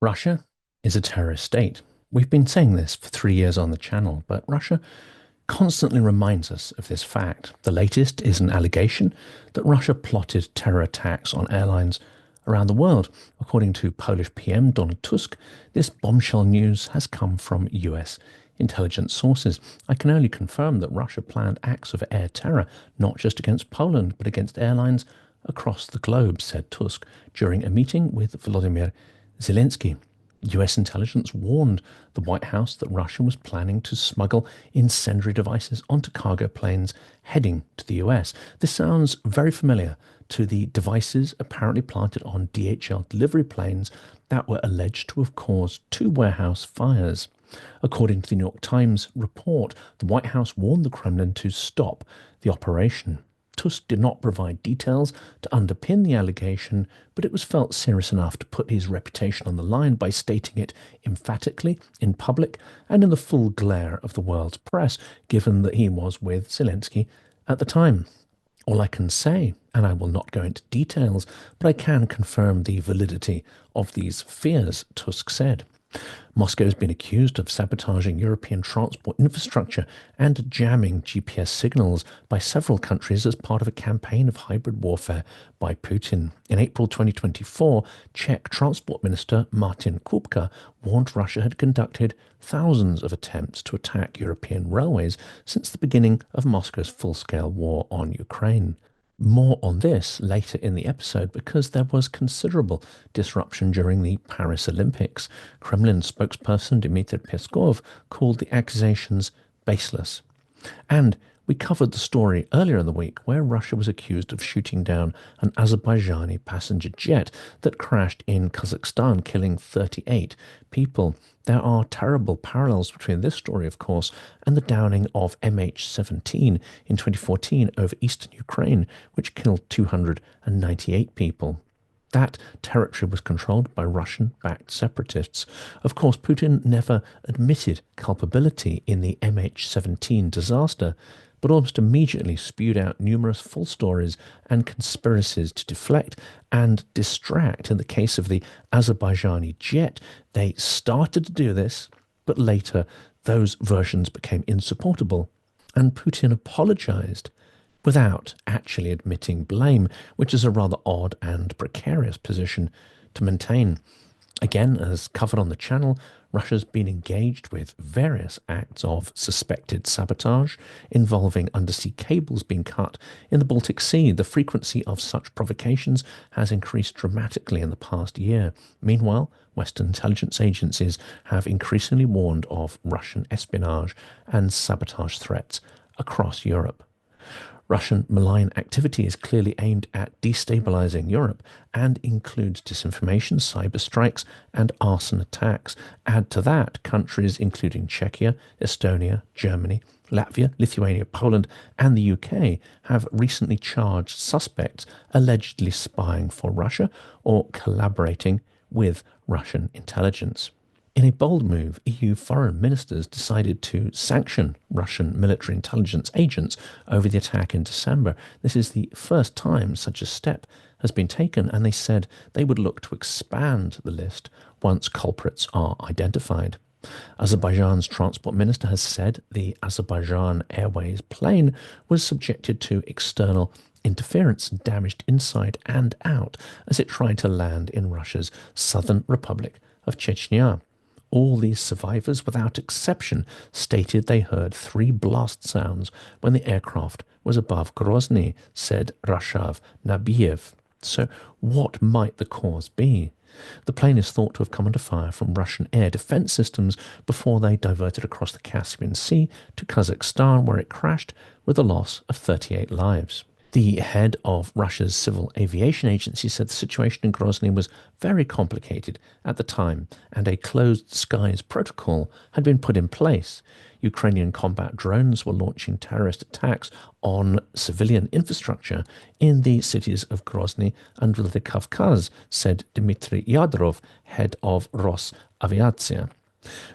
Russia is a terrorist state. We've been saying this for 3 years on the channel, but Russia constantly reminds us of this fact. The latest is an allegation that Russia plotted terror attacks on airlines around the world. According to Polish PM Donald Tusk, this bombshell news has come from US intelligence sources. I can only confirm that Russia planned acts of air terror, not just against Poland, but against airlines across the globe, said Tusk during a meeting with Volodymyr Zelenskyy. US intelligence warned the White House that Russia was planning to smuggle incendiary devices onto cargo planes heading to the US. This sounds very familiar to the devices apparently planted on DHL delivery planes that were alleged to have caused two warehouse fires. According to the New York Times report, the White House warned the Kremlin to stop the operation. Tusk did not provide details to underpin the allegation, but it was felt serious enough to put his reputation on the line by stating it emphatically in public and in the full glare of the world's press, given that he was with Zelensky at the time. All I can say, and I will not go into details, but I can confirm the validity of these fears, Tusk said. Moscow has been accused of sabotaging European transport infrastructure and jamming GPS signals by several countries as part of a campaign of hybrid warfare by Putin. In April 2024, Czech Transport Minister Martin Kupka warned Russia had conducted thousands of attempts to attack European railways since the beginning of Moscow's full-scale war on Ukraine. More on this later in the episode because there was considerable disruption during the Paris Olympics. Kremlin spokesperson Dmitry Peskov called the accusations baseless. And we covered the story earlier in the week where Russia was accused of shooting down an Azerbaijani passenger jet that crashed in Kazakhstan, killing 38 people. There are terrible parallels between this story, of course, and the downing of MH17 in 2014 over eastern Ukraine, which killed 298 people. That territory was controlled by Russian-backed separatists. Of course, Putin never admitted culpability in the MH17 disaster, but almost immediately spewed out numerous false stories and conspiracies to deflect and distract. In the case of the Azerbaijani jet, they started to do this, but later those versions became insupportable, and Putin apologized without actually admitting blame, which is a rather odd and precarious position to maintain. Again, as covered on the channel, Russia's been engaged with various acts of suspected sabotage involving undersea cables being cut in the Baltic Sea. The frequency of such provocations has increased dramatically in the past year. Meanwhile, Western intelligence agencies have increasingly warned of Russian espionage and sabotage threats across Europe. Russian malign activity is clearly aimed at destabilizing Europe and includes disinformation, cyber strikes, and arson attacks. Add to that countries including Czechia, Estonia, Germany, Latvia, Lithuania, Poland, and the UK have recently charged suspects allegedly spying for Russia or collaborating with Russian intelligence. In a bold move, EU foreign ministers decided to sanction Russian military intelligence agents over the attack in December. This is the first time such a step has been taken, and they said they would look to expand the list once culprits are identified. Azerbaijan's transport minister has said the Azerbaijan Airways plane was subjected to external interference and damaged inside and out as it tried to land in Russia's southern Republic of Chechnya. All these survivors, without exception, stated they heard 3 blast sounds when the aircraft was above Grozny, said Rashav Nabiev. So what might the cause be? The plane is thought to have come under fire from Russian air defense systems before they diverted across the Caspian Sea to Kazakhstan, where it crashed with a loss of 38 lives. The head of Russia's civil aviation agency said the situation in Grozny was very complicated at the time, and a closed skies protocol had been put in place. Ukrainian combat drones were launching terrorist attacks on civilian infrastructure in the cities of Grozny and Vladikavkaz, said Dmitry Yadrov, head of Rosaviatsia.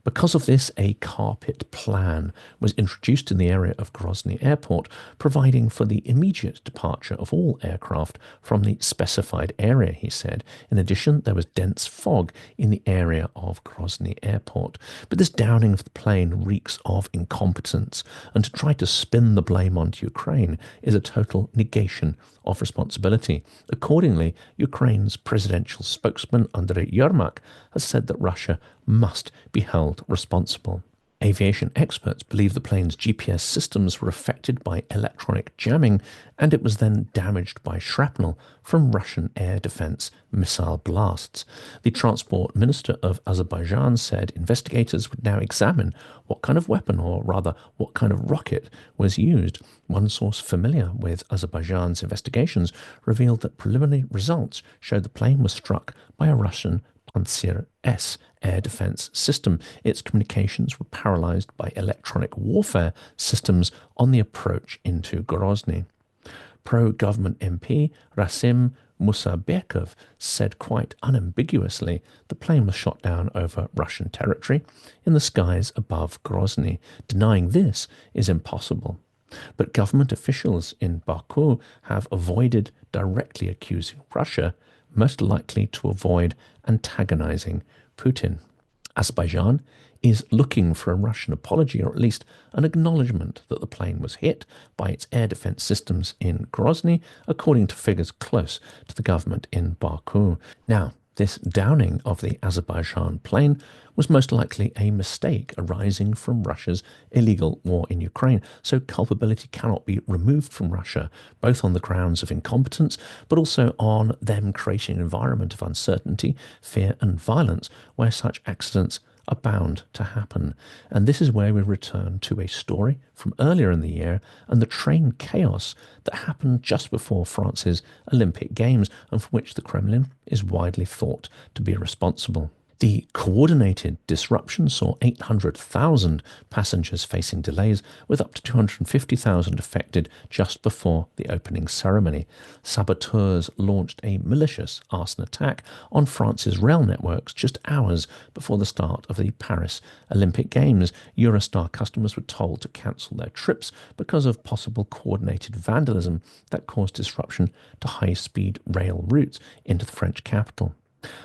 Because of this, a carpet plan was introduced in the area of Grozny Airport, providing for the immediate departure of all aircraft from the specified area, he said. In addition, there was dense fog in the area of Grozny Airport. But this downing of the plane reeks of incompetence, and to try to spin the blame onto Ukraine is a total negation of responsibility. Accordingly, Ukraine's presidential spokesman, Andriy Yermak, has said that Russia must be held responsible. Aviation experts believe the plane's GPS systems were affected by electronic jamming, and it was then damaged by shrapnel from Russian air defense missile blasts. The transport minister of Azerbaijan said investigators would now examine what kind of weapon, or rather what kind of rocket, was used. One source familiar with Azerbaijan's investigations revealed that preliminary results showed the plane was struck by a Russian Pantsir S air defense system. Its communications were paralyzed by electronic warfare systems on the approach into Grozny. Pro-government MP Rasim Musabekov said quite unambiguously the plane was shot down over Russian territory in the skies above Grozny. Denying this is impossible. But government officials in Baku have avoided directly accusing Russia, most likely to avoid antagonizing Putin. Azerbaijan is looking for a Russian apology, or at least an acknowledgement that the plane was hit by its air defense systems in Grozny, according to figures close to the government in Baku. Now, this downing of the Azerbaijan plane was most likely a mistake arising from Russia's illegal war in Ukraine, so culpability cannot be removed from Russia, both on the grounds of incompetence, but also on them creating an environment of uncertainty, fear and violence where such accidents are bound to happen. And this is where we return to a story from earlier in the year and the train chaos that happened just before France's Olympic Games, and for which the Kremlin is widely thought to be responsible. The coordinated disruption saw 800,000 passengers facing delays, with up to 250,000 affected just before the opening ceremony. Saboteurs launched a malicious arson attack on France's rail networks just hours before the start of the Paris Olympic Games. Eurostar customers were told to cancel their trips because of possible coordinated vandalism that caused disruption to high-speed rail routes into the French capital.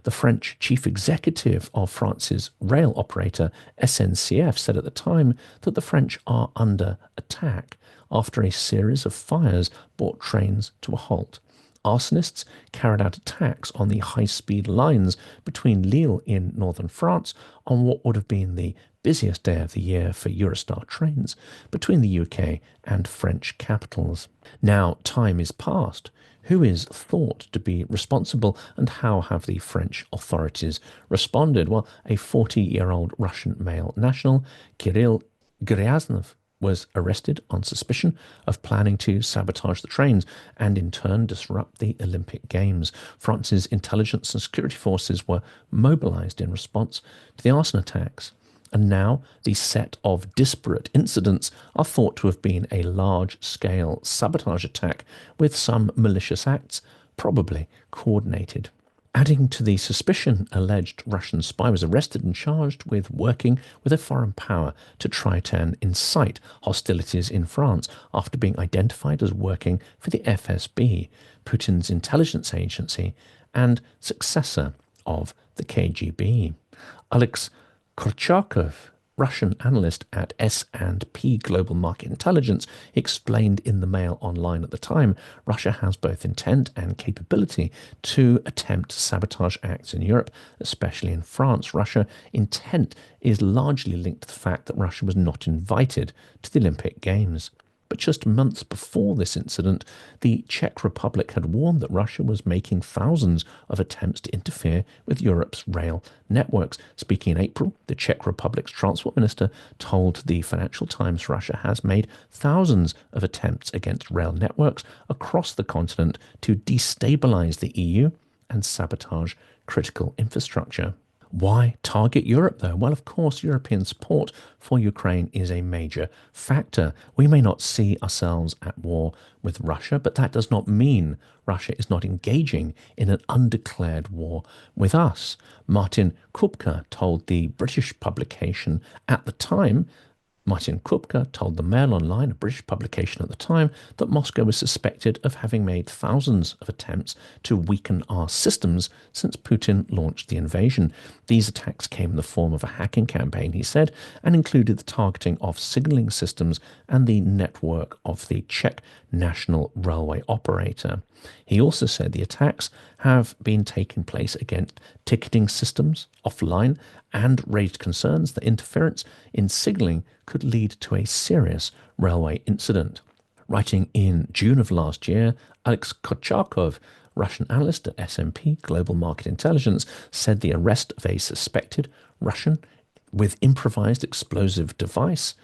The French chief executive of France's rail operator SNCF said at the time that the French are under attack after a series of fires brought trains to a halt. Arsonists carried out attacks on the high-speed lines between Lille in northern France on what would have been the busiest day of the year for Eurostar trains between the UK and French capitals. Now, time is past. Who is thought to be responsible, and how have the French authorities responded? Well, a 40-year-old Russian male national, Kirill Gryazov, was arrested on suspicion of planning to sabotage the trains and in turn disrupt the Olympic Games. France's intelligence and security forces were mobilized in response to the arson attacks. And now the set of disparate incidents are thought to have been a large-scale sabotage attack with some malicious acts, probably coordinated. Adding to the suspicion, alleged Russian spy was arrested and charged with working with a foreign power to try to incite hostilities in France after being identified as working for the FSB, Putin's intelligence agency and successor of the KGB. Alex Korchakov, Russian analyst at S&P Global Market Intelligence, explained in the Mail Online at the time, Russia has both intent and capability to attempt sabotage acts in Europe, especially in France. Russia intent is largely linked to the fact that Russia was not invited to the Olympic Games. But just months before this incident, the Czech Republic had warned that Russia was making thousands of attempts to interfere with Europe's rail networks. Speaking in April, the Czech Republic's transport minister told the Financial Times Russia has made thousands of attempts against rail networks across the continent to destabilize the EU and sabotage critical infrastructure. Why target Europe, though? Well, of course, European support for Ukraine is a major factor. We may not see ourselves at war with Russia, but that does not mean Russia is not engaging in an undeclared war with us. Martin Kupka told the British publication at the time Martin Kupka told the Mail Online, a British publication at the time, that Moscow was suspected of having made thousands of attempts to weaken our systems since Putin launched the invasion. These attacks came in the form of a hacking campaign, he said, and included the targeting of signaling systems and the network of the Czech national railway operator. He also said the attacks have been taking place against ticketing systems offline and raised concerns that interference in signalling could lead to a serious railway incident. Writing in June of last year, Alex Kochakov, Russian analyst at SMP Global Market Intelligence, said the arrest of a suspected Russian with improvised explosive device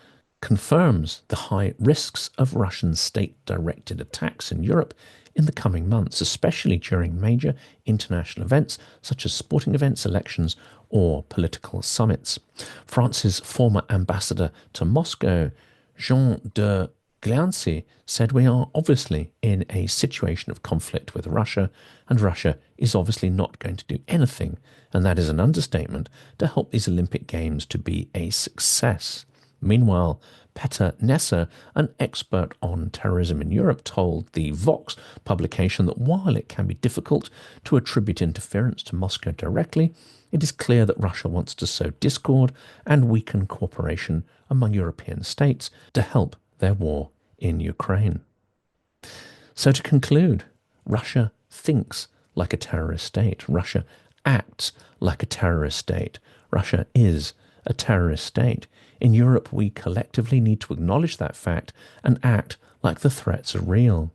confirms the high risks of Russian state-directed attacks in Europe in the coming months, especially during major international events such as sporting events, elections, or political summits. France's former ambassador to Moscow, Jean de Gliancy, said we are obviously in a situation of conflict with Russia, and Russia is obviously not going to do anything, and that is an understatement, to help these Olympic Games to be a success. Meanwhile, Peter Nesser, an expert on terrorism in Europe, told the Vox publication that while it can be difficult to attribute interference to Moscow directly, it is clear that Russia wants to sow discord and weaken cooperation among European states to help their war in Ukraine. So to conclude, Russia thinks like a terrorist state. Russia acts like a terrorist state. Russia is a terrorist state. In Europe, we collectively need to acknowledge that fact and act like the threats are real.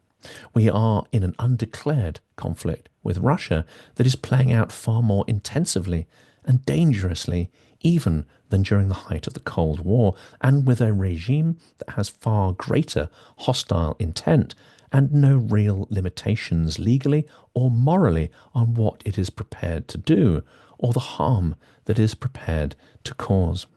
We are in an undeclared conflict with Russia that is playing out far more intensively and dangerously even than during the height of the Cold War, and with a regime that has far greater hostile intent and no real limitations legally or morally on what it is prepared to do or the harm that it is prepared to cause.